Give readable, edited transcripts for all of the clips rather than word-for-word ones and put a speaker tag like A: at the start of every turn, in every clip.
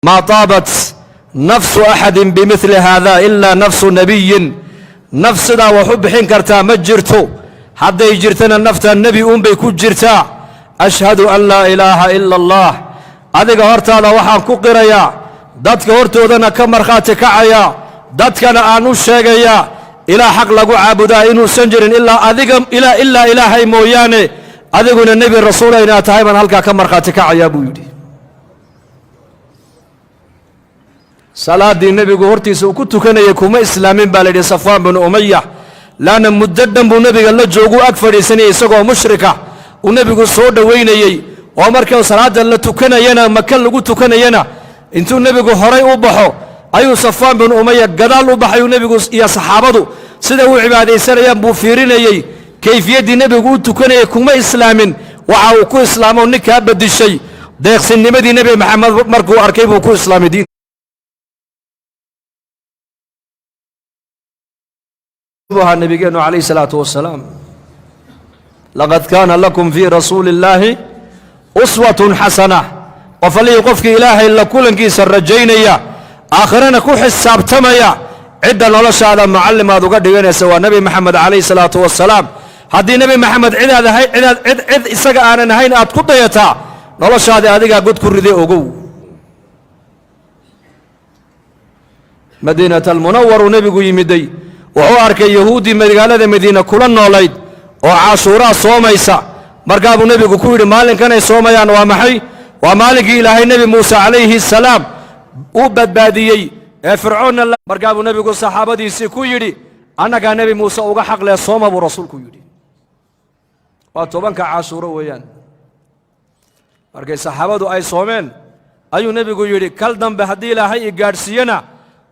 A: ما طابت نفس أحد بمثل هذا إلا نفس نبي نفسنا وحب حين كرتا مجرتو حتى يجرتنا النفط النبي بيكون جرتا أشهد أن لا إله إلا الله أذيك هرتا وحان كقريا دادك هرتو ذنا كمرخاتك عيا دادك أنا أنوش شاقيا إلى حق لقو عابدا إنو سنجر إلا أذيك إلا إلهي موياني أذيك النبي الرسول إنا تهيبا هلكا كمرخاتك عيا بويدي صلاة النبي قهرتي سوكتو كان يكوما إسلامين بالدي صفوان بن أمية لأن مددن بو نبي الله جوغو أكفر سنة يساقو مشركة ونبي قو صور دوين يي ومركو صلاة الله تكنا ينا مكان لغو تكنا ينا انتو نبي قو هراي أبحو أيو صفوان بن أمية قدال أبحو نبي قو يا صحابتو سيدو عبادي سنة ينبو فيرين يي كيف يدي نبي قو تكنا يكوما إسلامين وعاوكو إسلامو نكا بدي الشي دايق سن مدي نبي محمد مركو أركيبو كو إسلامي دين النبي عليه الصلاة والسلام لقد كان لكم في رسول الله أسوة حسنة وفلي قفك إلهي إلا كل كيس الرجينية آخرين كو حساب تميا عدا نلش هذا معلم هذا قد سوى نبي محمد عليه الصلاة والسلام هذه نبي محمد عد إساق آنا نهين أتقض يتا نلش هذا قد كردي أقو مدينة المنور نبي يمدي wuxuu arkay yahuudi magaalada madiina kula noolayd oo caashuura soomaysa markaa buu nabigu ku yiri maalinkan ay soomayaan waa maxay waa maalinkii ilaahay nabi Muuse calayhi salaam uu badbaadiyay ee fircoon markaa buu nabigu saxaabadiisii ku yiri anaga nabi Muuse uga xaq leh sooma buu rasuulku yiri waa tobanka caashuura weeyaan markay saxaabadu ay soomeen ayuu nabigu yiri kal dambe hadii ilaahay i gaarsiiyana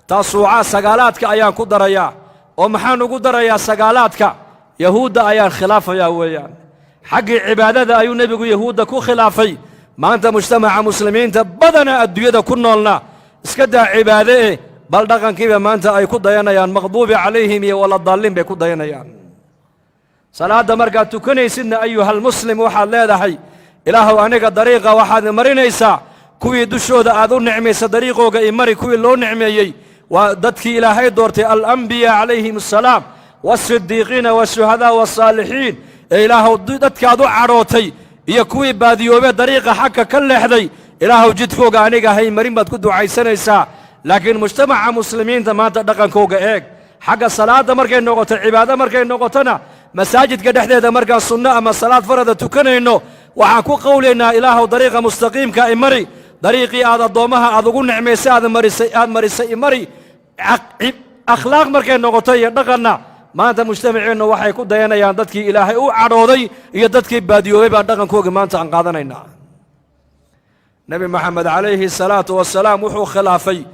A: taasuuca sagaalaadka ayaan ku darayaa ومحان قدر يا سقالاتك يهودا أيان خلافة يا ويان حق عبادة أيو نبي يهودا كو خلافي ما أنت مجتمع مسلمين تبدنا الدوية كنا لنا اسكدا عبادة بل دقن كيف ما أنت أي كود يان مغضوب عليهم ولا الضالين بكود يان صلاة مرقى تكني سن أيها المسلم وحال لا دحي إله أنك الطريقة وحاد مرينيسا كوي دشود أذون نعمي صدريقه إمري كوي لو نعمي ودتك إلهي دورتي الأنبياء عليهم السلام والصديقين والشهداء والصالحين إله دتك أدو عروتي يكوي باديوبة طريقة حكا كل حدي إله جد فوق عنيقا هاي مريم بتكدو عيسان إسا لكن مجتمع مسلمين تما تدقن كوغا إيك حق الصلاة مركي نغوة العبادة مركي نغوتنا مساجد قد حديد مركي السنة أما الصلاة فرد تكني إنه وحكو قولنا إله طريقة مستقيم كإمري طريقي هذا الضومها أذقون نعميسي هذا مريسي مري أخلاق مركي نغطية دقنا ما أنت مجتمعين وحي كود ديانا يان دادكي إلهي أو عروضي يدادكي باديوي بان دقن كوغ ما أنت أنقاذنا نبي محمد عليه الصلاة والسلام وحو خلافي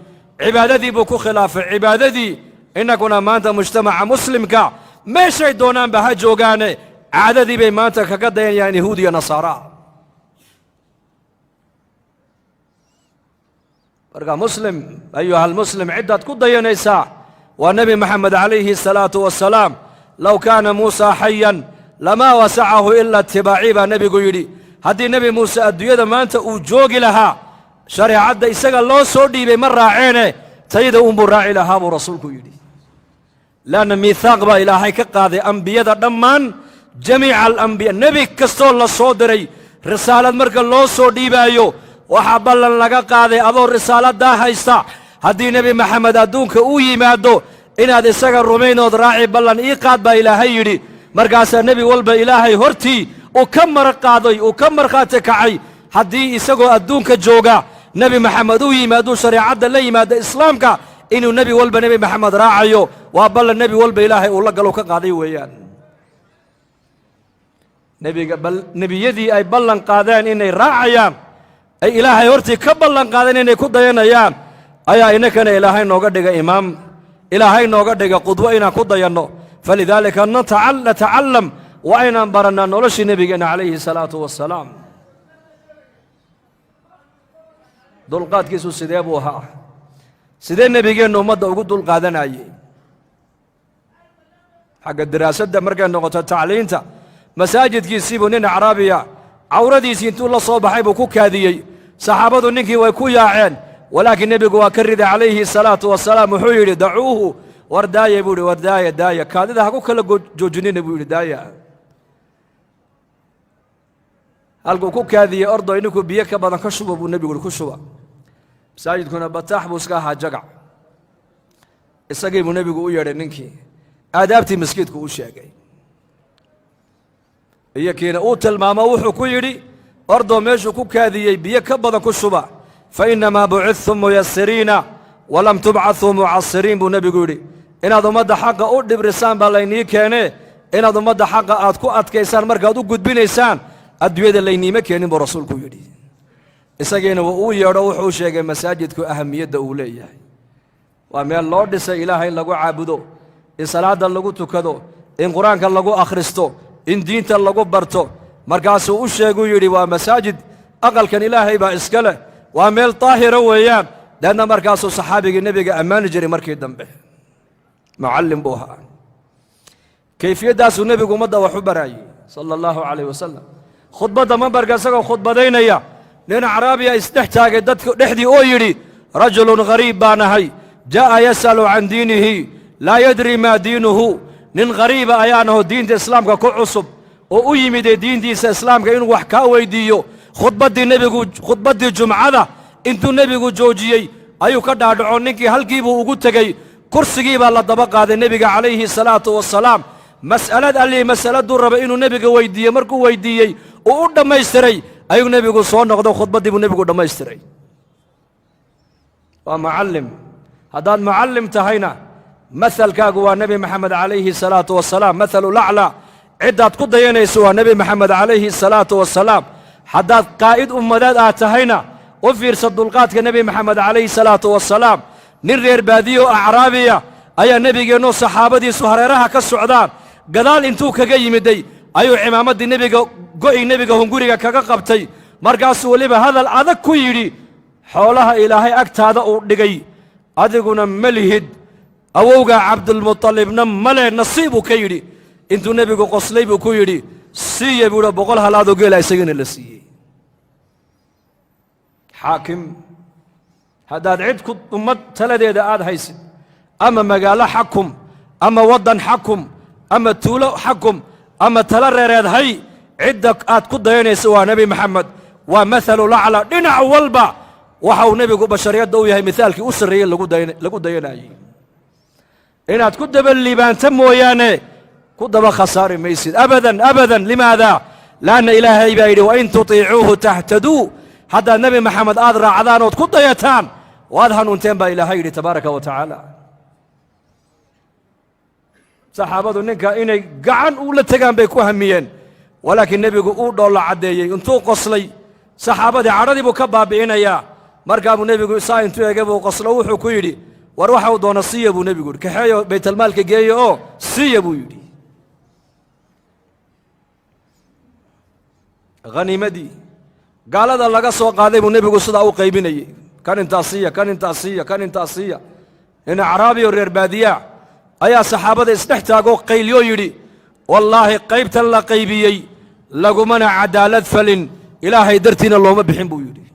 A: عبادتي بكو خلافي عبادتي إنكنا ما أنت مجتمع مسلم كا ما شيء دونان بها جوغاني عادتي بي ما أنت كقد ديان يان يهودي نصارى برقى مسلم أيها المسلم عدة كده ينسى والنبي محمد عليه الصلاة والسلام لو كان موسى حيا لما وسعه إلا اتباعي نبي قيري هذه نبي موسى الدنيا ما أنت وجوج لها شريعة عدة يسقى الله صدي بمرة عينه سيد أم الراعي لها ورسولك يدي لأن ميثاق با إلهي كقاضي أنبياء دمان جميع الأنبياء نبي كستول الله صدري رسالة مرك الله صدي بايو وحبلا لقى قاضي أدور رسالة دا هايستا هدي نبي محمد أدونك أوي مادو إن هذا السجر رومين ودراعي بلن إيقاد با إلهي يدي مرقاس النبي والبا إلهي هرتي وكمر قاضي وكمر خاتك عي هدي إساقو أدونك جوغا نبي محمد أوي مادو شريعة اللي مادو إسلامك إنو نبي والبا نبي محمد راعيو وابلا النبي والبا إلهي والله قالوا كقاضي ويان نبي يدي أي بلن قاضين إني راعيان أي إلهي هرتي كبلن قادين إني كود ينيان أي إنك أنا إلهي نوقد إمام إلهي نوقد قدوة إنا كود ينو فلذلك نتعلم وأين برنا نولش نبينا عليه الصلاة والسلام دول قاد كيسو سيدابوها سيدين نبينا نمد وقود دول قادنا أي حق الدراسة ده مركز نقطة التعليم مساجد كيسيبو نين عربية عوردي سينتو الله صوب حيبو كو كاذيي صحابته نينكي ويكو ياعين ولكن نبي وكرد عليه الصلاة والسلام وحيري دعوه ورداية بوري ورداية داية كان إذا هكو كلا جوجنين بوري داية هلقو كوك هذه أرض إنكو بيك بدن كشوبة بو النبي يقول كشوبة مساجد كنا بتاح بوسكاها جقع السقيم النبي يقول يا رنكي آدابتي مسكيتكو وشاقي هي كينا أوت الماما وحو كيري أرض ميشو كوك هذه بيك بدن كشوبة فإنما بعثتم ميسرين ولم تبعثوا معصرين بو النبي يقول إن هذا مدى حق أود برسان باليني كانه إن هذا مدى حق أتكو أتكيسان مركا أدو قد بينيسان adduunyada laynima keenin buu rasuulku yidhi isageena uu yeedho wuxuu sheegay masaajidku ahamiyadda uu leeyahay waa meel loo dhisay ilaahay lagu caabudo in salaada lagu tukado in quraanka lagu akhristo in diinta lagu barto markaasuu u sheegay yidhi waa masaajid aqalkan ilaahay baa iska leh waa meel taahira weeyaan dadna markaasuu saxaabigii nabiga ammaani jiray markii dambe muallim buu ahaa kayfiyadaasuu nabigu ummadda wax u baraayay sallallahu alayhi wasallam خطبة منبر قاسقو خطبتين يا لين عربي استحتاج دحدي أو يري رجل غريب بانهي جاء يسأل عن دينه لا يدري ما دينه نين غريب أيانه دين الإسلام كعصب أو يمد دين دي الإسلام كإنه وحكا ويديو خطبة دي نبي خطبة دي جمعة انتو نبي جوجي أيو كدا دعونك هل جيبوا وقلت جاي كرسي جيب الله طبق هذا النبي عليه الصلاة والسلام مسألة اللي مسألة دور بإنه نبي ويدي مركو ويدي وقدام ما يستري أيو نبي صون نقدو خطبة دي نبي قدام ما يستري ومعلم هذا معلم تهينا مثل كاقوا النبي محمد عليه الصلاة والسلام مثل الأعلى عدة قضينا يسوى النبي محمد عليه الصلاة والسلام حداد قائد أمداد آتهينا وفير صدقات كنبي محمد عليه الصلاة والسلام نرير باديو أعرابية أي النبي جنو صحابة دي سهريرها كالسعودان قدال انتو كجي مدي أيو عمامة دي نبي قوي نبي هنقولي كقبتي مركز وليبه هذا الأذى كويري حولها إلهي أكت هذا أودجي أدقنا ملهد أوجا عبد المطلب نم مله نصيب كيري انتو نبي قصليب كويري سي بولا بقولها لا دوجي لا يسجن إلا سي حاكم هذا عد كت أمت ثلاثة دعاد هيس أما مجال حكم أما وطن حكم أما تولو حكم أما تلرر هاي عدك أتقضى سوى نبي محمد ومثل الأعلى دينا والبا وحاو نبي بشريات دوي هاي مثالك أسرية لقود دينا إن أتقضى بالليبان تمو ياني قد بخسار ميسيد أبدا أبدا لماذا؟ لأن إلهي بايدي وإن تطيعوه تهتدوا هذا النبي محمد أدرى عذان وتقضى يتان وأذهن انتين با إلهي تبارك وتعالى صحابته نكا إني قعن ولا تجان بيكو هميين ولكن النبي يقول الله عدي انتو قصلي صحابتي عرضي بكبا بينا يا مركب النبي يقول ساين انتو يجيبوا قصلوا وحو كيري وروحوا دون الصية ابو النبي يقول كحيو بيت المال كجاي او صية ابو يدي غنيمة دي قال هذا لقى سوق هذا ابو النبي يقول صدا او قيبيني كان انت صية كان انت صية كان انت صية هنا عربي ورير بادية أيا صحابة استحتاجوا قيليو يدي والله قيبت الله قيبيي لقمنا عدالة فلن إلهي درتنا الله ما بحين بو يدي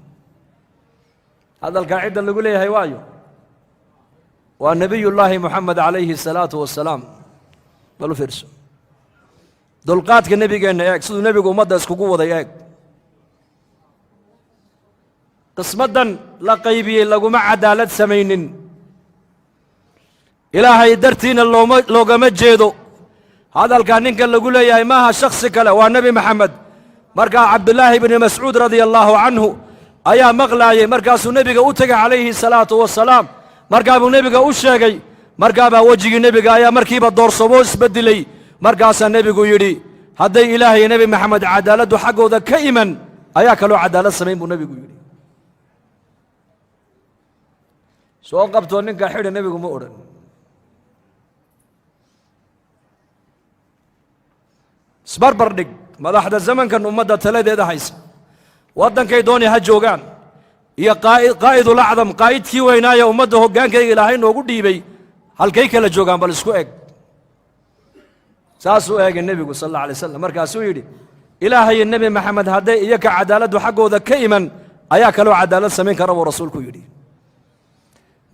A: هذا القاعدة اللي يقول لي هيوايو والنبي الله محمد عليه الصلاة والسلام قالوا فرسو دلقات كالنبي قلنا ياك سيدو نبي قو مدى اسكو قوة ياك قسمدا لقيبي لقمنا عدالة سمينين إلهي درتنا لو قمت جيدو هذا الكانين كان يقول يا ماها شخص كلا والنبي محمد مرقى عبد الله بن مسعود رضي الله عنه أيا مغلاي مرقى سنبي أوتق عليه الصلاة والسلام مرقى أبو نبي أوشاقي مرقى بوجه النبي أيا مركب الدور صبوس بدلي مرقى سنبي يري هذا إلهي نبي محمد عدالته حقه ذا كيما أيا كلو عدالة سمين بو نبي يري سوى قبطو أنك حير النبي مؤرن سبر بردق مدحد الزمن كان أمدا ثلاثة ده هيس ودن كيدوني هجوجان يا قائد الأعظم قائد كي وينايا أمدا هجان كي إلهي نوجود ديبي هل كي كلا جوجان بالسكو إج ساسو إج النبي صلى الله عليه وسلم مركز سويدي إلهي النبي محمد هدي إياك عدالة حقه ذا كيمن أياك لو عدالة سمين كرم ورسولك يدي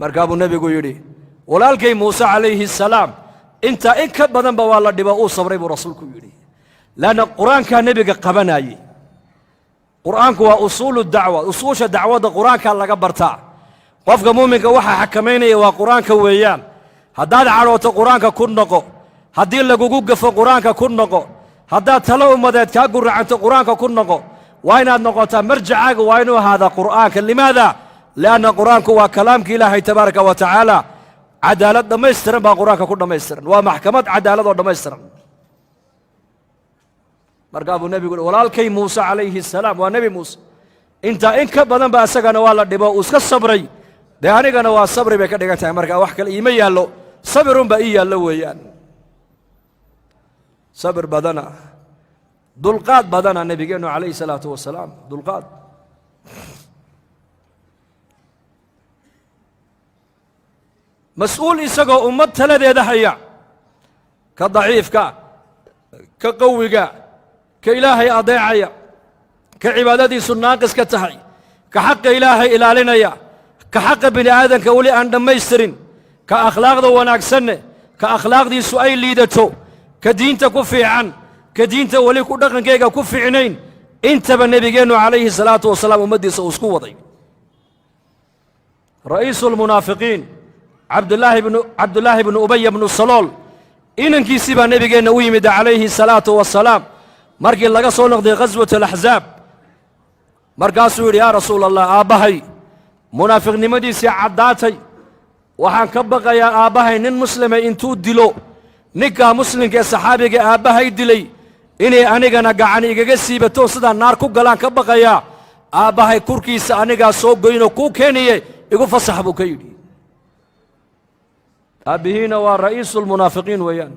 A: markaa buu nebigu yidhi walaalkay muuse calayhi salaam intaa in ka badanba waa la dhibo uu sabray buu rasuulku yidhi laanna qur-aankaa nebiga qabanayey qur'aanku waa usuulu dacwa usuusha dacwadda qur-aankaa laga bartaa qofka muuminka waxaa xakamaynaya waa qur-aanka weeyaan haddaad cadhooto qur-aanka ku noqo haddii lagugu gafo qur-aanka ku noqo haddaad talo ummadeed kaa guracanto qur-aanka ku noqo waa inaad noqotaa marjacaaga waa inuu ahaadaa qur'aanka limaada lianna qur-aanku waa kalaamka ilaahay tabaaraka wa tacaala cadaalad dhammaystiran baa qur-aanka ku dhammaystiran waa maxkamad cadaalad oo dhammaystiran markaa buu nebigu walaalkay muuse calayhi salaam waa nebi muuse intaa in ka badan ba isagana waa la dhibo uu iska sabray dee anigana waa sabri bay ka dhigan tahay markaa wax kale iima yaallo sabirunbaa ii yaallo weeyaan sabir badana dulqaad badana nebigeennu calayhi salaatu wasalaam dulqaad mas-uul isagoo ummad taladeeda haya ka daciifka ka qawiga ka ilaahay adeecaya ka cibaadadiisu naaqis ka tahay ka xaqa ilaahay ilaalinaya ka xaqa bini aadanka weli aan dhammaystirin ka akhlaaqda wanaagsanne ka akhlaaqdiisu ay liidato ka diinta ku fiican ka diinta weli ku dhaqankayga ku fiicnayn intaba nebigeennu calayhi salaatu wasalaam ummaddiisa uu isku waday ra'iisu lmunaafiqiin cabdullaahi bnu ubaya bnu salool inankiisii baa nebigeenna u yimid calayhi salaatu wasalaam markii laga soo noqday ghaswat alaxzaab markaasuu yidhi yaa rasuula allah aabbahay munaafiqnimadiisii caddaatay waxaan ka baqayaa aabbahay nin muslima intuu dilo ninkaa muslimka ee saxaabiga aabbahay dilay inay anigana gacan igaga siibato sidaa naar ku galaan ka baqayaa aabbahay kurkiisa anigaa soo goynoo kuu keeniye igu fasax buu ka yidhi aabbihiina waa ra'iisu lmunaafiqiin weeyaan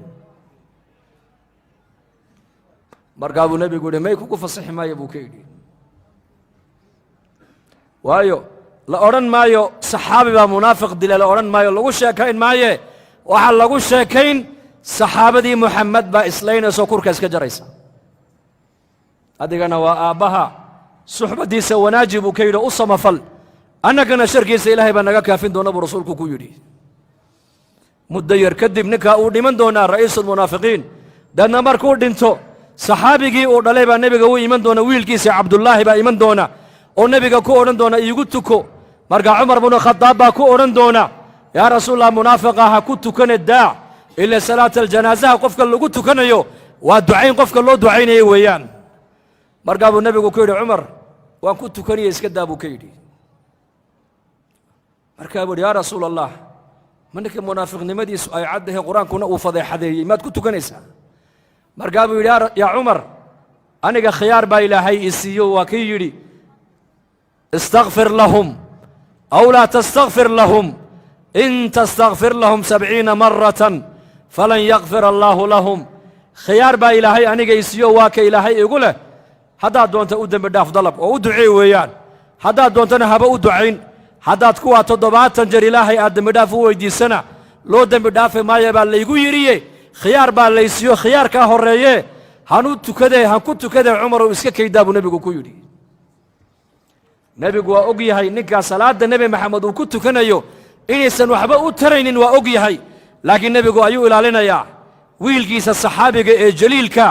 A: markaa buu nebigu yidhi may kugu fasaxi maayo buu ka yidhi waayo la odhan maayo saxaabi baa munaafiq dila la odhan maayo lagu sheekayn maaye waxaa lagu sheekayn saxaabadii muxamed baa islaynayso kurka iska jaraysa adigana waa aabbaha suxbaddiisa wanaaji buu ka yidhi u samafal annagana sharkiisa ilaahay baa naga kaafin doona buu rasuulku ku yidhi muddo yar kadib ninkaa uu dhiman doonaa ra'iisulmunaafiqiin dadna markuu dhinto saxaabigii uu dhalay baa nebiga u iman doona wiilkiisa cabdullaahi baa iman doona oo nebiga ku odhan doona iigu tuko markaa cumar bnu khadaab baa ku odhan doona yaa rasuulallah munaafiqa ha ku tukane daac ila salaata aljanaasaha qofka lagu tukanayo waa ducayn qofka loo ducaynayo weeyaan markaa buu nebigu ku yidhi cumar waan ku tukaniye iska daa buu ka yidhi markaa buu yidhi yaa rasuula allah ma ninka munaafiqnimadiisu ay caddahay qur-aankuna uu fadeexadeeyey maad ku tukanaysaa markaa buu yidhi yaa cumar aniga khiyaar baa ilaahay i siiyo waa kii yidhi istakfir lahum aw laa tastakfir lahum in tastakfir lahum 70 maratan falan yakfir allaahu lahum khiyaar baa ilaahay aniga i siiyo waa ka ilaahay igu leh haddaad doonta u dembi dhaaf dalab oo u duceey weeyaan haddaad doontana haba u ducayn haddaad kuwaa 70 jeer ilaahay aad dembi dhaaf u weyddiisana loo dembi dhaafi maaya baa laygu yidhiye khiyaar baa laysiiyo khiyaarkaa horreeye han ku tukadee cumarow iska kaydaa buu nebigu ku yidhi nebigu waa og yahay ninkaa salaadda nebi maxamed uu ku tukanayo inaysan waxba u taraynin waa og yahay laakiin nebigu ayuu ilaalinayaa wiilkiisa saxaabiga ee jaliilka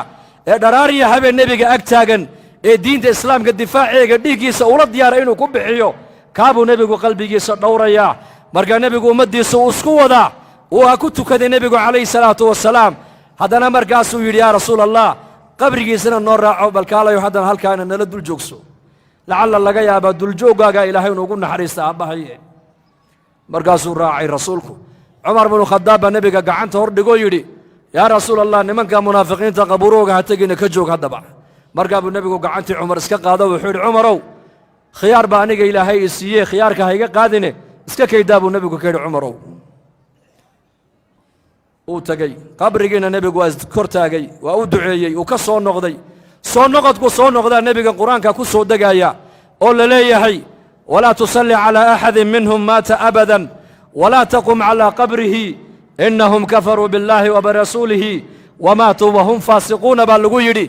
A: ee dharaariya habeen nebiga ag taagan ee diinta islaamka difaaceega dhiiggiisa ula diyaara inuu ku bixiyo kaabuu nebigu qalbigiisa dhowrayaa markaa nebigu ummaddiisa uu isku wadaa uu ha ku tukaday nebigu calayhi salaatu wasalaam haddana markaasuu yidhi yaa rasuula allah qabrigiisana noo raaco balkaalayo haddana halkaana nala dul joogso lacalla laga yaabaa duljooggaagaa ilaahay inuugu naxariista aabbahaye markaasuu raacay rasuulku cumar binu khadaab baa nebiga gacanta hor dhigoo yidhi yaa rasuula allah nimanka munaafiqiinta qabuurooga ha tegina ka joog haddaba markaa buu nebigu gacantii cumar iska qaado wuxuu yidhi cumarow khiyaar baa aniga ilaahay i siiyey khiyaarka ha iga qaadine iska kaydaa buu nebigu ka yidhi cumarow uu tegey qabrigiina nebigu waa kor taagay waa u duceeyey uu ka soo noqday soo noqodku soo noqdaa nebiga qur-aanka ku soo degaaya oo la leeyahay walaa tusalli calaa axadin minhum maata abadan walaa taqum calaa qabrihi innahum kafaruu billaahi wa birasuulihi wamaatuu wahum faasiquuna baa lagu yidhi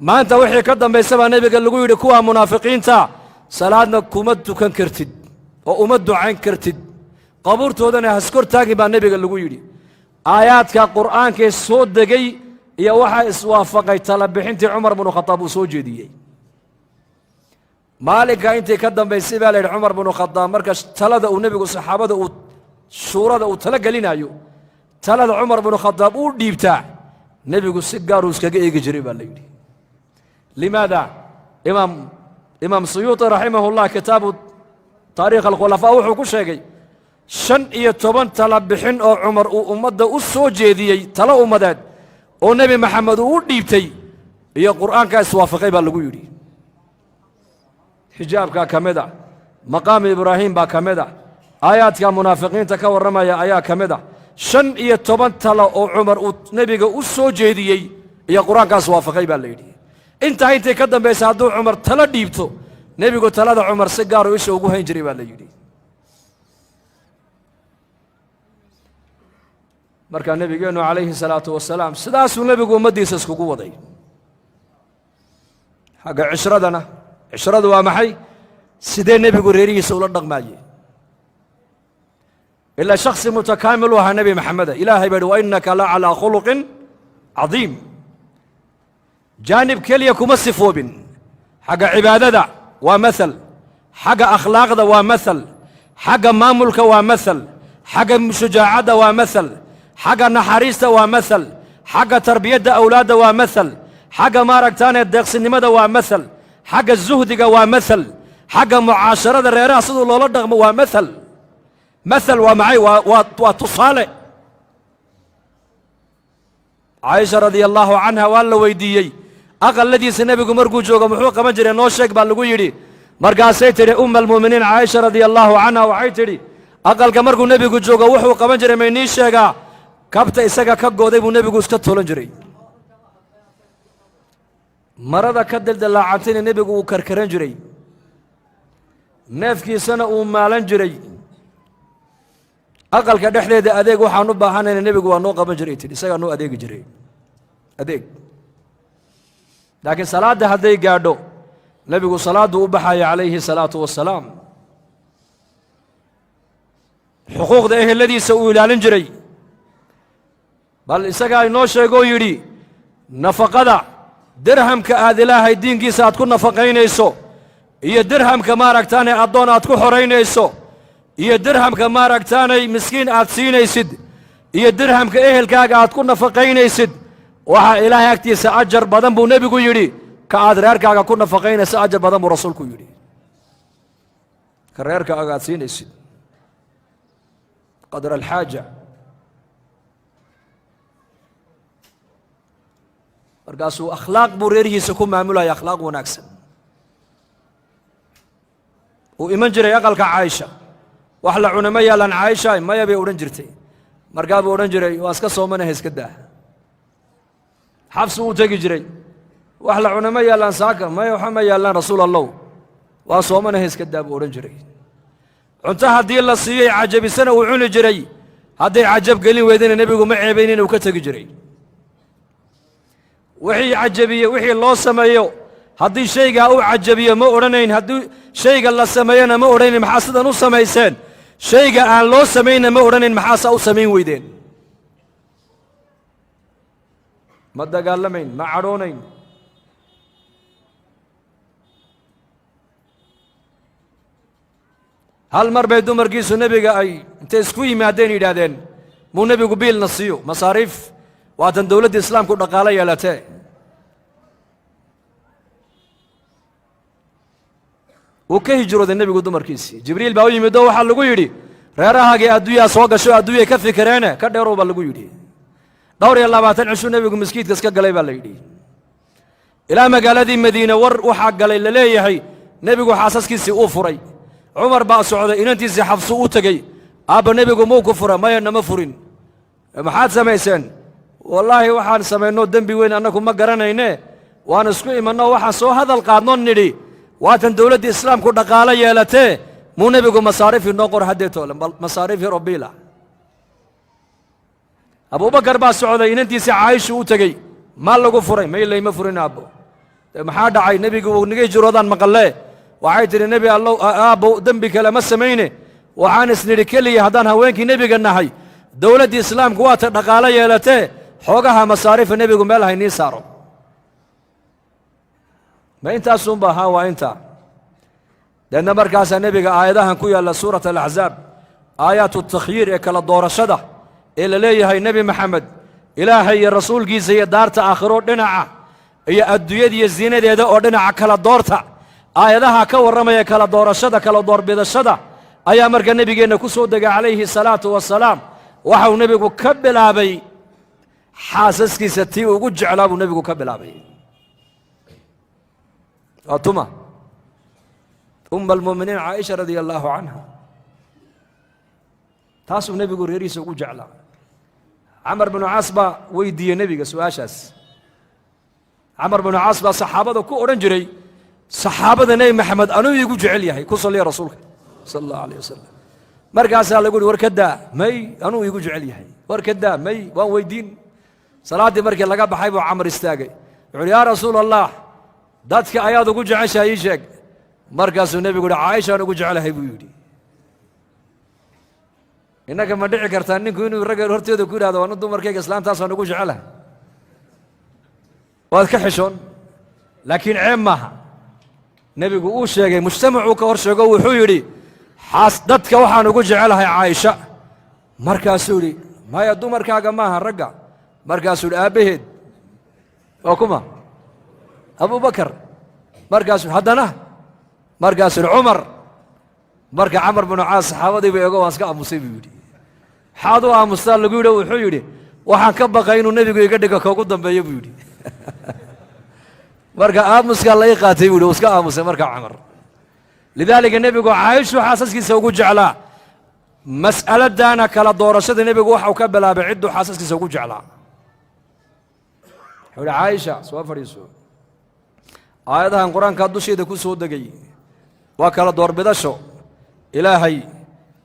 A: maanta wixii ka dambaysa baa nebiga lagu yidhi kuwaa munaafiqiinta salaadna kuma tukan kartid oo uma ducayn kartid qabuurtoodana haskor taagin baa nebiga lagu yidhi aayaadka qur'aankee soo degay iyo waxaa iswaafaqay tala bixintii cumar binu khadaab uu soo jeediyey maalinka intii ka dambaysay baa la yidhi cumar binu khadaab marka talada uu nebigu saxaabada uu shuurada uu tala gelinayo talada cumar binu khadaab uu dhiibtaa nebigu si gaaruu iskaga eegi jiray baa la yidhi limaada imaam suyuuti raximahullah kitaabu taariikh alkhulafaa wuxuu ku sheegay 15 tala bixin oo cumar uu ummadda u soo jeediyey talo ummadeed oo nebi maxamed uu u dhiibtay iyo qur'aankaa iswaafaqay baa lagu yidhi xijaabkaa ka mid a maqaamu ibraahim baa ka mid a aayaadka munaafiqiinta ka warramaya ayaa ka mid a 15 talo oo cumar uu nebiga u soo jeediyey iyo qur'aankaa iswaafaqay baa la yidhi intaa intay ka dambaysa hadduu cumar talo dhiibto nebigu talada cumar si gaaruu isha ugu hayn jiray baa la yidhi markaa nebigeennu calayhi salaatu wasalaam sidaasuu nebigu ummaddiisa iskugu waday xagga cishradana cishradu waa maxay sidee nebigu reerihiisa ula dhaqmaaye ilaa shakhsi mutakaamil u ahaa nebi maxameda ilaahay baa yidhi wa innaka la calaa khuluqin cadiim jaanib keliya kuma sifoobin xagga cibaadada waa maal xagga akhlaaqda waa maal xagga maamulka waa maal xagga shujaacadda waa maal xagga naxariista waa maal xagga tarbiyadda awlaadda waa maal xagga maaragtaane deeqsinimada waa maal xagga zuhdiga waa maal xagga mucaasharada reeraha siduu loola dhaqmo waa maal maal waa maxay waa tusaale caaisha radia allaahu canha waa la weydiiyey aqalladiisa nebigu markuu joogo muxuu qaban jiray noo sheeg baa lagu yidhi markaasay tidhi umma almu'miniin caaisha radia allaahu canha waxay tidhi aqalka markuu nebigu joogo wuxuu qaban jiray maynii sheegaa kabta isaga ka gooday buu nebigu iska toolan jiray marada ka daldalaacantayna nebigu uu karkaran jiray neefkiisana uu maalan jiray aqalka dhexdeeda adeeg waxaan u baahanayna nebigu waa noo qaban jiray tidhi isagaa noo adeegi jiray adeeg laakiin salaadda hadday gaadho nebigu salaaddu u baxaya calayhi salaatu wassalaam xuquuqda eheladiisa uu ilaalin jiray bal isagaa inoo sheegoo yidhi nafaqada dirhamka aad ilaahay diinkiisa aad ku nafaqaynayso iyo dirhamka maaragtaanay addoon aad ku xoraynayso iyo dirhamka maaragtaanay miskiin aad siinaysid iyo dirhamka ehelkaaga aad ku nafaqaynaysid waxaa ilaahay agtiisa ajar badan buu nebigu yidhi ka aad reerkaaga ku nafaqaynayso ajar badan buu rasuulku yidhi ka reerkaaga aad siinaysid qadra alxaaja markaasuu akhlaaq buu reerihiisa ku maamulaya akhlaaq wanaagsan uu iman jiray aqalka caaisha wax la cuna ma yaalaan caaisha maya bay odhan jirtay markaa buu odhan jiray waa iska soomanaha iska daa xabsi uu tegi jiray wax la cuna ma yaallaan saaka maya waxa ma yaallaan rasuul allow waa soomanaha iska daa buu odhan jiray cunto haddii la siiyey cajabisana uu cuni jiray hadday cajab gelin weydana nebigu ma ceebayn inuu ka tegi jiray wixii cajabiye wixii loo sameeyo haddii shaygaa uu cajabiyo ma odhanayn haddii shayga la sameeyona ma odhanayn maxaa sidan u samayseen shayga aan loo samaynna ma odhanayn maxaasaa u samayn weydeen ma dagaalamayn ma cadhoonayn hal mar bay dumarkiisu nebiga ay intay isku yimaadeen yidhaahdeen muu nebigu biilna siiyo masaariif waatan dowladda islaamku dhaqaalo yeelatee wuu ka hijrooday nebigu dumarkiisii jibriil baa u yimid oo waxaa lagu yidhi reerahaagii adduunyaa soo gasho adduunyay ka fikireene ka dheerow baa lagu yidhi 22 cishuu nebigu maskiidka iska galay baa la yidhi ilaa magaaladii madiine war waxaa galay la leeyahay nebigu xaasaskiisii uu furay cumar baa socday inantiisii xafsu u tegey aabba nebigu muu ku fura maya nama furin maxaad samayseen wallaahi waxaan samaynoo dembi weyn annagu ma garanayne waan isku imanoo waxaan soo hadal qaadnoo nidhi waatan dowladda islaamku dhaqaalo yeelatee muu nebigu masaariif inoo qor haddee toole masaariifii robiila abubakar baa socday inantiisii caaisha u tegey maa lagu furay maylayma furin aabbo maxaa dhacay nebigu nigay jiroodaan maqallee waxay tidhi nebi allow aabbo dembi kale ma samayne waxaan isnidhi keliya haddaan haweenkii nebiga nahay dowladdii islaamku waata dhaqaalo yeelatee xoogaha masaarifa nebigu meel haynii saaro ma intaasunba haa waa intaa deedna markaasaa nebiga aayadahan ku yaalla suurat alaxzaab aayaatu takhyiir ee kala doorashada ee la leeyahay nebi maxamed ilaahay iyo rasuulkiisa iyo daarta aakhiro dhinaca iyo adduunyadiiyo ziinadeeda oo dhinaca kala doorta aayadaha ka warramaya kala doorashada kala doorbidashada ayaa marka nebigeenna ku soo degay calayhi salaatu wasalaam waxau nebigu ka bilaabay xaasaskiisa tii ugu jeclaa buu nebigu ka bilaabay waa tuma umma almu'miniin caaisha radia allaahu canha taasuu nebigu reerihiisa ugu jeclaa camar binu caas baa weydiiyey nebiga su-aashaas camar binu caas baa saxaabada ku odhan jiray saxaabada nebi maxamed anuu iigu jecel yahay ku salliya rasuulka sala allahu alayh wasalam markaasaa lagu uhi war ka daa may anuu iigu jecel yahay war ka daa may waan weydiin salaaddii markii laga baxay buu camar istaagay wuxu uhi yaa rasuula allah dadka ayaad ugu jeceshahay ii sheeg markaasuu nebigu uhi caaishaan ugu jecelahay buu yidhi innaka ma dhici kartaa ninku inuu ragga horteeda ku yidhahdo waanu dumarkayga islaantaasaan ugu jecelahay waad ka xishoon laakiin ceeb maaha nebigu uu sheegay mujtamacuu ka hor sheego wuxuu yidhi dadka waxaan ugu jecelahay caaisha markaasuu yidhi maya dumarkaaga maaha ragga markaasuu yidhi aabbaheed waa kuma abubakar markaasuu haddana markaasuu yidhi cumar marka camar binu caas saxaabadiiba eego waan iska aamusay buu yidhi maxaad u aamustaa lagu yidhi wuxuu yidhi waxaan ka baqay inuu nebigu iga dhigo ka ugu dambeeyo buu yidhi marka aamuskaa lai qaatay buu yidhi uu iska aamusay markaa camar lidaalika nebigu caaishuu xaasaskiisa ugu jeclaa mas'aladdaana kala doorashada nebigu waxau ka bilaabay cidduu xaasaskiisa ugu jeclaa wuxuu yidhi caaisha soo fadhiiso aayadahan qur-aankaa dusheeda ku soo degay waa kala doorbidasho ilaahay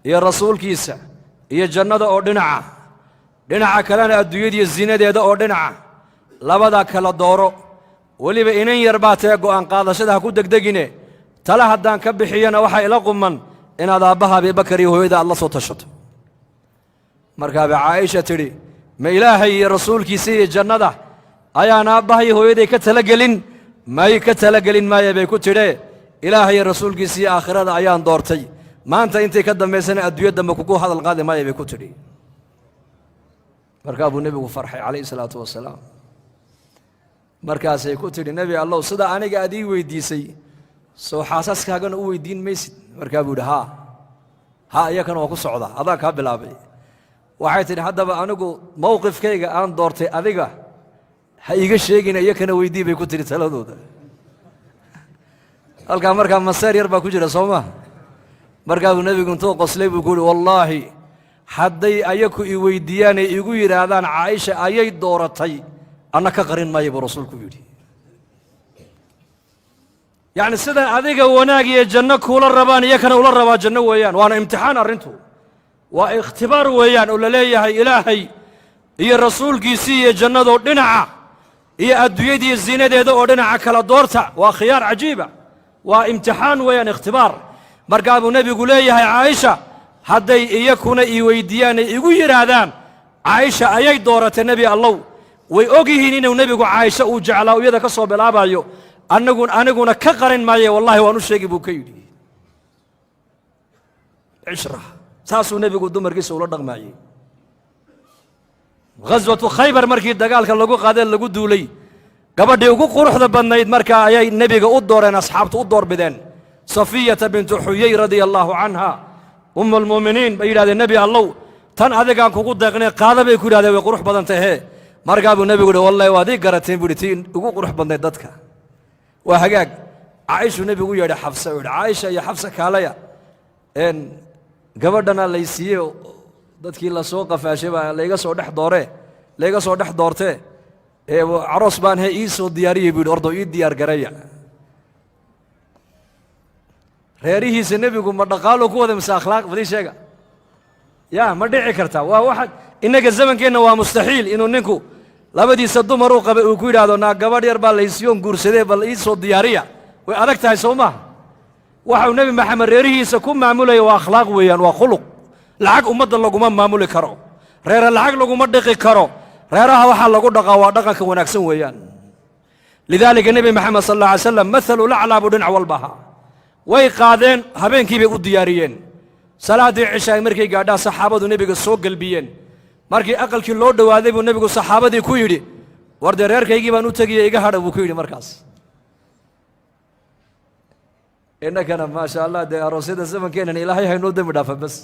A: iyo rasuulkiisa iyo jannada oo dhinaca kalena adduunyadiiyo zinadeeda oo dhinaca labadaa kala dooro weliba inan yar baa tee go'aan qaadashada ha ku degdegine tale haddaan ka bixiyana waxaa ila quman inaad aabbaha abibakar iyo hooyada aad la soo tashato markaabay caaisha tidhi ma ilaahay iyo rasuulkiisa iyo jannada ayaan aabbaha iyo hooyaday ka talagelin may ka talagelin maaya bay ku tidhee ilaahay iyo rasuulkiisa iyo aakhirada ayaan doortay maanta intay ka dambaysana adduunya dambe kugu hadal qaadi maaya bay ku tidhi markaa buu nebigu farxay calayhi salaatu wasalaam markaasay ku tidhi nebi allow sida aniga aad ii weydiisay soo xaasaskaagana u weydiin maysid markaa buu yidhi haa iyakana waa ku socdaa adaa kaa bilaabay waxay tidhi haddaba anigu mowqifkayga aan doortay adiga ha iiga sheegina iyakana weydii bay ku tidhi taladooda halkaa markaa maseer yar baa ku jira soo maa markaa buu nebigu intuu qoslay buu ku yidhi wallaahi hadday ayaku i weyddiiyaanay igu yidhaahdaan caaisha ayay dooratay anna ka qarin maayo buu rasuulku yidhi yacni sidan adiga wanaag iyo janno kuula rabaan iyakana ula rabaa janno weeyaan waana imtixaan arrintu waa ikhtibaar weeyaan oo la leeyahay ilaahay iyo rasuulkiisii iyo jannadoo dhinaca iyo adduunyadiiyo ziinadeeda oo dhinaca kala doorta waa khiyaar cajiiba waa imtixaan weeyaan ikhtibaar markaa buu nebigu leeyahay caaisha hadday iyakuna ii weyddiiyaanay igu yidhaahdaan caaisha ayay dooratay nebi allow way og yihiin inuu nebigu caaisha uu jeclaa iyada ka soo bilaabayo aniguna ka qarin maaye wallahi waan u sheegi buu ka yidhi cishra saasuu nebigu dumarkiisa ula dhaqmaayey ghaswatu khaybar markii dagaalka lagu qaadee lagu duulay gabadhii ugu quruxda badnayd markaa ayay nebiga u dooreen asxaabtu u doorbideen safiyata bintu xuyey radia allaahu canha ummu almu'miniin bay yidhahdeen nebi allow tan adigaan kugu deeqnay qaada bay ku yidhahdeen way qurux badan tahee markaa buu nebigu yidhi wallahi waad ii garateen buu yidhi tii ugu qurux badnayd dadka waa hagaag caaishuu nebigu u yeedhay xafsa u yidhi caaisha iyo xafsa kaalaya gabadhana laysiiye dadkii la soo qafaashay baa layga soo dhex doortee caroos baan he ii soo diyaariyey buu yidhi ordo ii diyaar garaya reerihiisa nebigu ma dhaqaaluu ku wada mise akhlaaq badii sheega ya ma dhici karta waa waxa innaga zamankeenna waa mustaxiil inuu ninku labadiisa dumar uu qabay uu ku yidhaahdo naa gabadh yar baa laysiiyoon guursadee bal ii soo diyaariya way adag tahay soo maaha waxau nebi maxamed reerihiisa ku maamulaya waa akhlaaq weeyaan, waa khuluq. lacag ummadda laguma maamuli karo, reere lacag laguma dhiqi karo, reeraha waxaa lagu dhaqaa waa dhaqanka wanaagsan weeyaan. lidaalika nebi maxamed sal alla alay slam mathalu laclaa buu dhinac walba ahaa. way qaadeen, habeenkii bay u diyaariyeen. salaaddii cishaay markay gaadhaan saxaabadu nebiga soo gelbiyeen. markii aqalkii loo dhowaaday buu nebigu saxaabadii ku yidhi, war dee reerkaygii baan u tegiye iga hadha buu ku yidhi markaas. innakana maasha allah dee aroosyada zamankeenan ilaahay haynoo dembi dhaafa bas.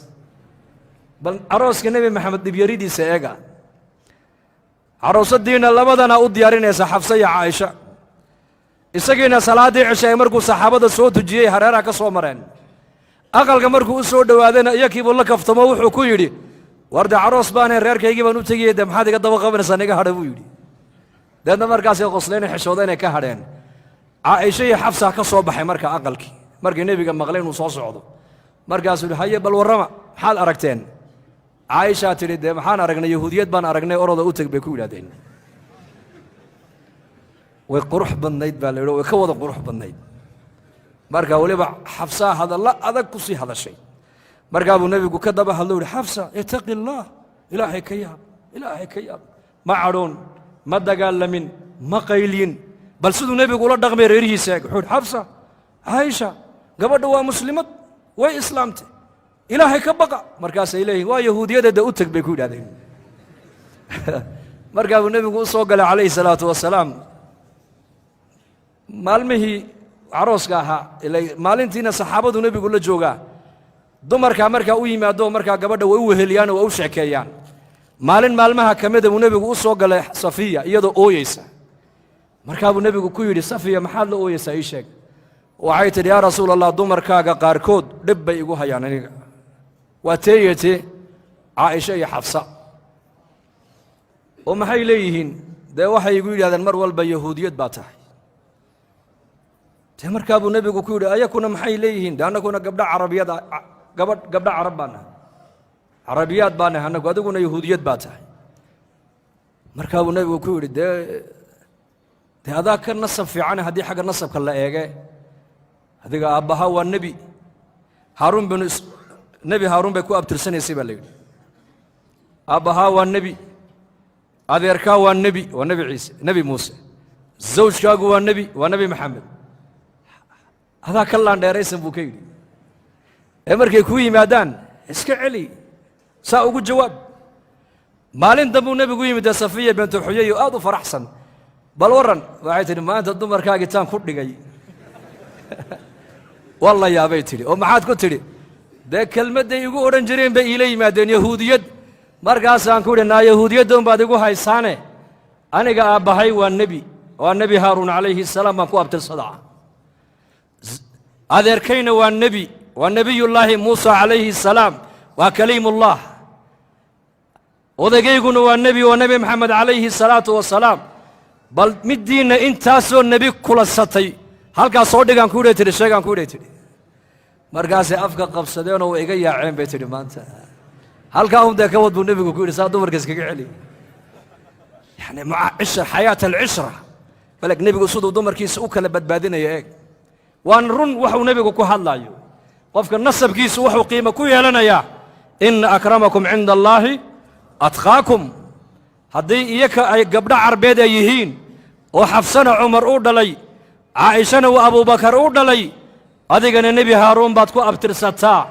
A: bal arooska nebi maxamed dhibyaridiisa eega. caroosadiina labadana u diyaarinaysa xafsa iyo caaisha. isagiina salaaddii cishaay markuu saxaabada soo tujiyey hareeraha ka soo mareen. aqalka markuu u soo dhowaadayna iyakiibuu la kaftamo wuxuu ku yidhi, war dee caroos baanay reerkaygii baan u tegiyey dee maxaad iga daba qabanaysaa iga hadha buu yidhi. deedna markaasay qoslayna xishooda inay ka hadheen. caaisha iyo xafsa ka soo baxay marka aqalkii markii nebiga maqlay inuu soo socdo. markaasuu yidhi haye bal warrama maxaad aragteen? caaishaa tidhi dee maxaan aragnay, yahuudiyad baan aragnay, oroda u teg bay ku yidhahdeen. way qurux badnayd baa la yidhi, way ka wada qurux badnayd. marka weliba xafsaa hadalla adag ku sii hadashay. markaa buu nebigu ka daba hadlo yidhi, xafsa itaqi allaah, ilaahay ka yaab, ilaahay ka yaab. ma cadhoon, ma dagaalamin, ma qaylyin, bal siduu nebigu ula dhaqmay reerihiisa eeg. wuxuu yidhi, xafsa, caaisha gabadha waa muslimad, way islaamtay, ilaahay ka baqa. markaasay leeyihin waa yahuudiyadeeda u teg bay ku yidhahdeen. markaa buu nebigu u soo galay calayhi salaatu wasalaam. maalmihii carooska ahaa maalintiina saxaabadu nebigu la joogaa. dumarkaa markaa u yimaado markaa gabadha way u weheliyaan oo way u sheekeeyaan. maalin maalmaha ka mida buu nebigu u soo galay safiya iyadoo ooyeysa. markaa buu nebigu ku yidhi, safiya maxaad la ooyeysaa ii sheeg. waxay tidhi, yaa rasuul allah, dumarkaaga qaarkood dhib bay igu hayaan aniga. waa teeyatee caaisha iyo xafsa. oo maxay leeyihiin? dee waxay igu yidhahdeen mar walba yahuudiyad baa tahay. dee markaa buu nebigu ku yidhi, ayakuna maxay leeyihiin? de annaguna gabdha carabiyad gabdha carab baa nahay, carabiyaad baa nahay annagu, adiguna yahuudiyad baa tahay. markaa buu nebigu ku yidhi, dee adaa ka nasab fiicane haddii xagga nasabka la eege. adiga aabbahaa waa nebi haaruun binu nebi haaruun bay ku abtirsanaysay baa la yidhi. aabbahaa waa nebi, adeerkaa waa nebi, waa nebi ciise, nebi muuse. zawjkaagu waa nebi, waa nebi maxamed. adaa ka laandheeraysan buu ka yidhi. ee markay kuu yimaadaan iska celi, saa ugu jawaab. maalin dambuu nebigu yimid safiya bintu xuyay oo aad u faraxsan. bal warran, waxay tidhi, maanta dumarkaagii taan ku dhigay. waa la yaabay tidhi. oo maxaad ku tidhi? dee kelmadday igu odhan jireen bay iila yimaadeen, yahuudiyad. markaasaan ku idhi, naa yahuudiyaddan baad igu haysaane, aniga aabbahay waa nebi, waa nebi haaruun calayhi salaam baan ku abtirsadaa. adeerkayna waa nebi, waa nebiyullaahi muusa calayhi salaam, waa kaliimullah. odayguna waa nebi, waa nebi maxamed calayhi salaatu wasalaam. bal middiinna intaasoo nebi kulansatay halkaa soo dhigaan ku idhay tidhi, sheegaan ku idhay tidhi. markaasay afka qabsadeenoo way iga yaaceen bay tidhi. maanta halkaa dee ka wad buu nebigu ku yidhi, saa dumarka iskaga celi. yani xayaat alcishra. baleg nebigu siduu dumarkiisa u kala badbaadinaya eeg. waan run waxuu nebigu ku hadlaayo. qofka nasabkiisu wuxuu qiimo ku yeelanayaa, ina akramakum cinda allaahi atqaakum. haddii iyaka ay gabdho carbeed ay yihiin, oo xafsana cumar u dhalay, caaishana uu abubakar u dhalay, adigana nebi haaruun baad ku abtirsataa.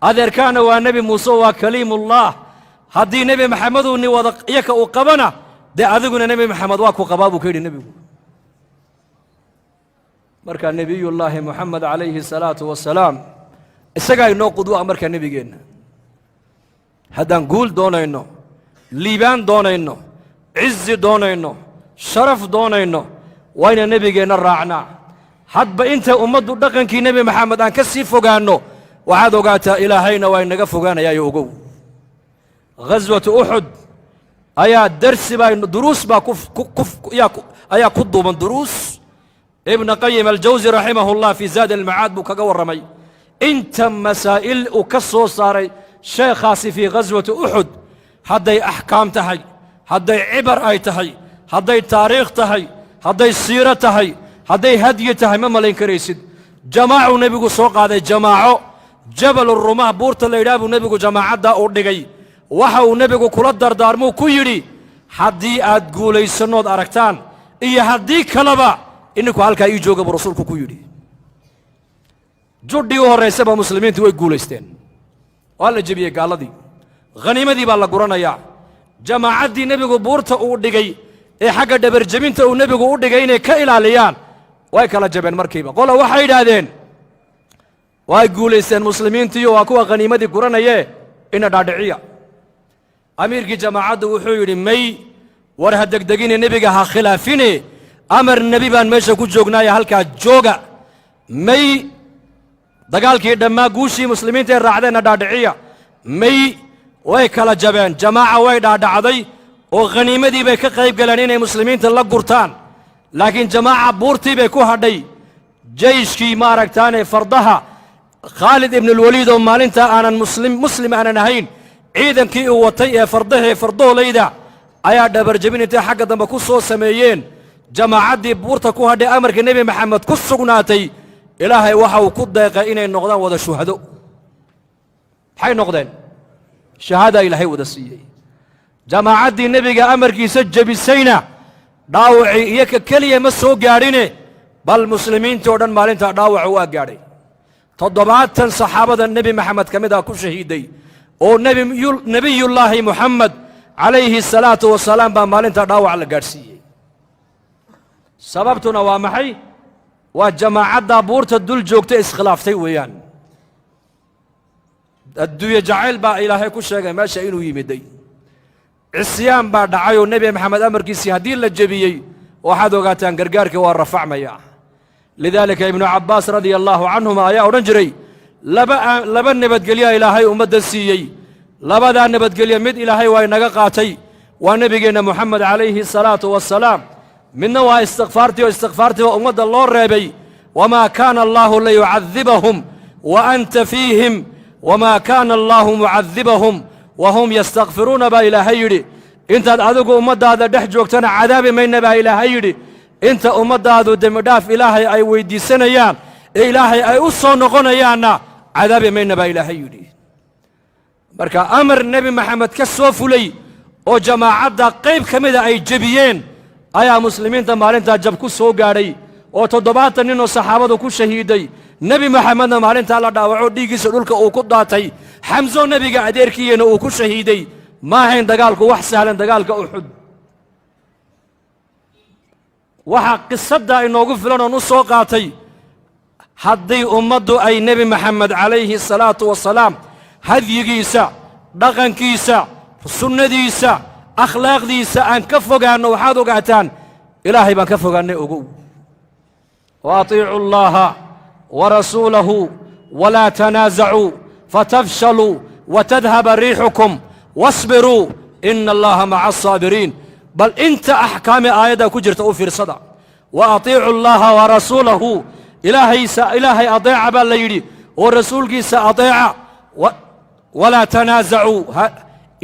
A: adeerkaana waa nebi muuse, waa kaliimullah. haddii nebi maxameduu nin wada iyaka uu qabana, dee adiguna nebi maxamed waa ku qabaa buu ka yidhi nebigu. markaa nebiyullaahi moxamed calayhi salaatu wasalaam isagaa inoo qudwa markaa nebigeenna. haddaan guul doonayno, liibaan doonayno, cizi doonayno, sharaf doonayno, wayna nebigeenna raacnaa. hadba inta ummaddu dhaqankii nebi maxamed aan ka sii fogaanno, waxaad ogaataa ilaahayna waa inaga fogaanayaayo ogow. ghaswatu uxud ayaa darsi baa duruus baa ayaa ku duuban duruus. ibna qayim aljawsi raximahullah fii zaad almacaad buu kaga warramay inta masaa'il uu ka soo saaray sheekhaasi fii ghaswati uxud. hadday axkaam tahay, hadday cibar ay tahay, hadday taariikh tahay, hadday siiro tahay, hadday hadyi tahay, ma malayn karaysid. jamaacu nebigu soo qaaday jamaaco jabalu rumah buurta la yidhaha buu nebigu jamaacadda u dhigay waxa uu nebigu kula dardaarmuu ku yidhi haddii aad guulaysannood aragtaan iyo haddii kaleba ininku halkaa ii jooga buu rasuulku ku yidhi judhii u horraysaba muslimiintu way guulaysteen waa la jebiyey gaalladii khaniimadii baa la guranayaa jamaacaddii nebigu buurta uu dhigay ee xagga dhabarjebinta uu nebigu u dhigay inay ka ilaaliyaan way kala jabeen markiiba qola waxay yidhaahdeen way guulaysteen muslimiintiiyo waa kuwa khaniimadii guranayee ina dhaadhiciya amiirkii jamaacaddu wuxuu yidhi may war ha degdegine nebiga ha khilaafine amar nebi baan meesha ku joognaaye halkaa jooga may dagaalkii dhammaa guushii muslimiinta ee raacdeenna dhaadhiciya may way kala jabeen jamaaca way dhaadhacday oo khaniimadii bay ka qayb galeen inay muslimiinta la gurtaan laakiin jamaaca buurtii bay ku hadhay jeyshkii maaragtaane fardaha khaalid ibnulwaliid oo maalintaa aanan muslim aanan ahayn ciidankii uu watay ee fardahee fardoolayda ayaa dhabarjebin intay xagga dambe ku soo sameeyeen jamaacaddii buurta ku hadhay amarka nebi maxamed ku sugnaatay ilaahay waxa uu ku deeqay inay noqdaan wada shuhado maxay noqdeen shahaadaa ilaahay wada siiyey jamaacaddii nebiga amarkiisa jebisayna dhaawacii iyo ka keliya ma soo gaadhine bal muslimiintii oo dhan maalintaa dhaawaca waa gaadhay 70 saxaabada nebi maxamed ka mid ah ku shahiiday oo nebiyullaahi muxamed calayhi salaatu wasalaam baa maalintaa dhaawac la gaadhsiiyey sababtuna waa maxay waa jamaacaddaa buurta dul joogta iskhilaaftay weeyaan adduunye jacayl baa ilaahay ku sheegay meesha inuu yimiday cisyaan baa dhacay oo nebi maxamed amarkiisii haddii la jebiyey waxaad ogaataan gargaarkii waa rafacmaya lidaalika ibnu cabbaas radia allaahu canhuma ayaa odhan jiray laba nabadgelyaa ilaahay ummadda siiyey labadaa nabadgelya mid ilaahay waa inaga qaatay waa nebigeenna moxamed calayhi salaatu wasalaam midna waa istikfaartii oo istikfaartiiba ummadda loo reebay wamaa kaana allaahu layucadibahum wa anta fiihim wamaa kaana allaahu mucadibahum wahum yastakfiruuna baa ilaahay yidhi intaad adigu ummaddaada dhex joogtana cadaabi mayna baa ilaahay yidhi inta ummaddaadu dembidhaaf ilaahay ay weyddiisanayaan ee ilaahay ay u soo noqonayaanna cadaabi mayna baa ilaahay yidhi marka amar nebi maxamed ka soo fulay oo jamaacadda qayb ka mida ay jebiyeen ayaa muslimiinta maalintaa jab ku soo gaadhay oo 70 nin oo saxaabadu ku shahiiday nebi maxamedna maalintaa la dhaawaco dhiiggiisa dhulka uu ku daatay xamso nebiga adeerkiiyana uu ku shahiiday ma ahayn dagaalku wax sahlan dagaalka uxud waxaa qisaddaa inoogu filan oon u soo qaatay haddii ummaddu ay nebi maxamed calayhi salaatu wasalaam hadyigiisa dhaqankiisa sunnadiisa akhlaaqdiisa aan ka fogaanno waxaad ogaataan ilaahay baan ka fogaannay ogow wa atiicu allaha wa rasuulahu walaa tanaasacuu fatafshaluu watadhaba riixukum wasbiruu ina allaha maca asaabiriin bal inta axkaami aayaddaa ku jirta u fiirsada wa atiicu allaha wa rasuulahu ilaahay adeeca baa la yidhi oo rasuulkiisa adeeca walaa tanaasacuu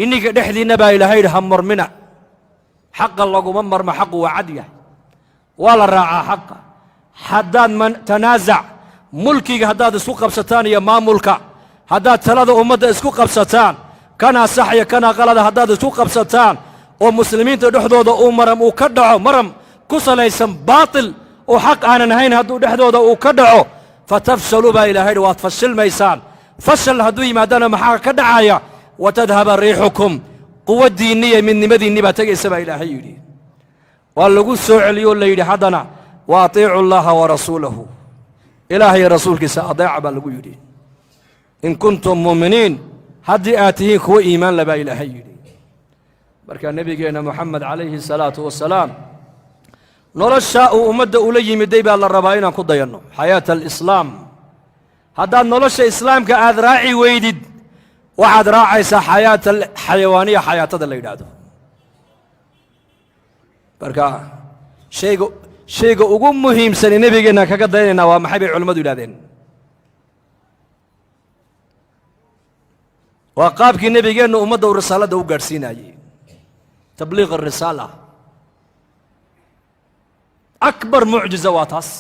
A: inniga dhexdiinna baa ilaahay yidhi ha marmina xaqa laguma marmo xaqu waa cad yahay waa la raacaa xaqa haddaad tanaasac mulkiga haddaad isku qabsataan iyo maamulka haddaad talada ummadda isku qabsataan kanaa sax iyo kanaa qalada haddaad isku qabsataan oo muslimiinta dhexdooda uu ka dhaco maram ku salaysan baatil oo xaq aanan ahayn hadduu dhexdooda uu ka dhaco fatafshaluu baa ilaahay yidhi waad fashilmaysaan fashal hadduu yimaadana maxaa ka dhacaya watadhaba riixukum quwaddiinni iyo midnimadiinni baa tegaysa baa ilaahay yidhi waa lagu soo celiyoo la yidhi haddana wa atiicu allaha wa rasuulahu ilaahay rasuulkiisa adeeca baa lagu yidhi in kuntum mu'miniin haddii aad tihiin kuwa iimaan le baa ilaahay yidhi marka nebigeenna moxamed calayhi salaatu wasalaam noloshaa uu ummadda ula yimiday baa la rabaa inaan ku dayanno xayaata alislaam haddaad nolosha islaamka aad raaci weydid waxaad raacaysaa xayaata xayawaaniya xayaatada la yidhaahdo marka shayga ugu muhiimsani nebigeenna kaga dayanaynaa waa maxay bay culimmadu yidhahdeen waa qaabkii nebigeennu ummadda uu risaaladda u gaadhsiinaayey tabliiq arisaala akbar mucjiza waa taas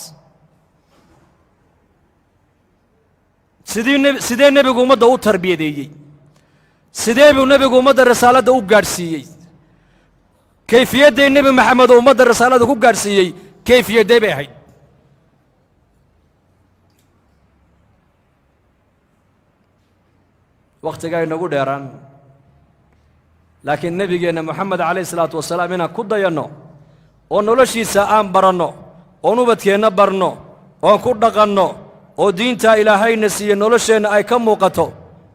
A: sidee nebigu ummadda u tarbiyadeeyey sidee buu nebigu ummadda risaaladda u gaadhsiiyey kayfiyadday nebi maxamed oo ummadda risaaladda ku gaadhsiiyey kayfiyaddee bay ahayd wakhtigaa inagu dheeraan laakiin nebigeenna moxamed calayhi salaatu wasalaam inaan ku dayanno oo noloshiisa aan baranno oon ubadkeenna barno oon ku dhaqanno oo diintaa ilaahayna siiye nolosheenna ay ka muuqato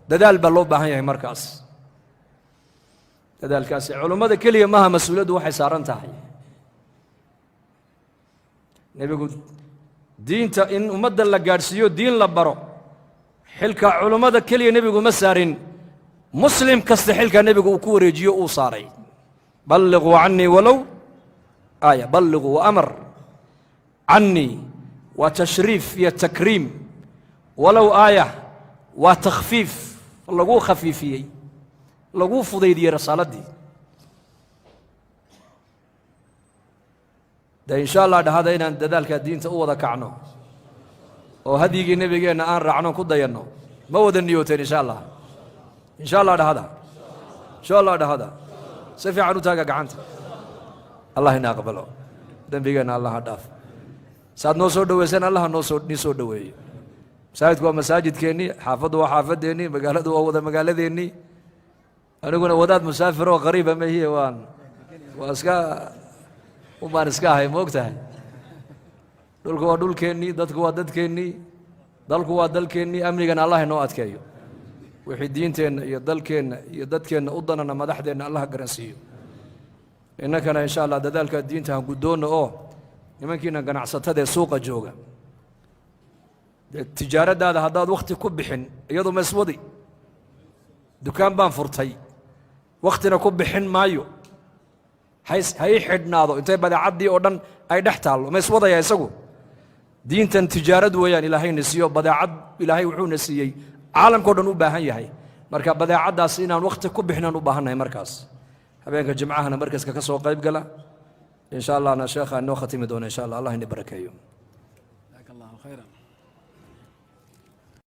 A: dadaal baa loo baahan yahay markaas dadaalkaasi culummada keliya maaha mas-uuliyaddu waxay saaran tahay nebigu diinta in ummadda la gaadhsiiyo diin la baro xilka culummada keliya nebigu ma saarin muslim kasta xilka nebigu uu ku wareejiyo uu saaray balliquu cannii walow aaya balliquu amar cannii waa tashriif iyo takriim walow aaya waa takhfiif laguu khafiifiyey laguu fudaydiyey risaaladii de insha allah dhahada inaan dadaalka diinta u wada kacno oo hadyigii nebigeenna aan raacno ku dayanno ma wada niyooteen insha allah dhahada insha allah dhahada si fiican u taaga gacanta allah ina aqbalo dembigeenna allah ha dhaaf saad noo soo dhoweyseen allah nii soo dhoweeye masaajidku waa masaajidkeennii xaafaddu waa xaafadeennii magaaladu waa wada magaaladeennii aniguna wadaad musaafir oo qariiba mahiye waa iska baan iska ahay ma og tahay dhulku waa dhulkeennii dadku waa dadkeennii dalku waa dalkeennii amnigana allah inoo adkeeyo wixii diinteenna iyo dalkeenna iyo dadkeenna u danana madaxdeenna allah garansiiyo innakana insha allah dadaalka diinta han guddoonno oo nimankiina ganacsatadaee suuqa jooga dee tijaaraddaada haddaad wakhti ku bixin iyadu ma iswadi dukaan baan furtay wakhtina ku bixin maayo ha ii xidhnaado intay badeecaddii oo dhan ay dhex taallo ma iswadaya isagu diintan tijaarad weeyaan ilaahayna siiyo badeecad ilaahay wuxuuna siiyey caalamkao dhan u baahan yahay marka badeecaddaas inaan wakhti ku bixinaan u baahannahay markaas habeenka jimcahana markaska ka soo qayb gala insha allahna sheekha inoo khatimi doona insha allah allah ina barakeeyo jazaaka allahu khayran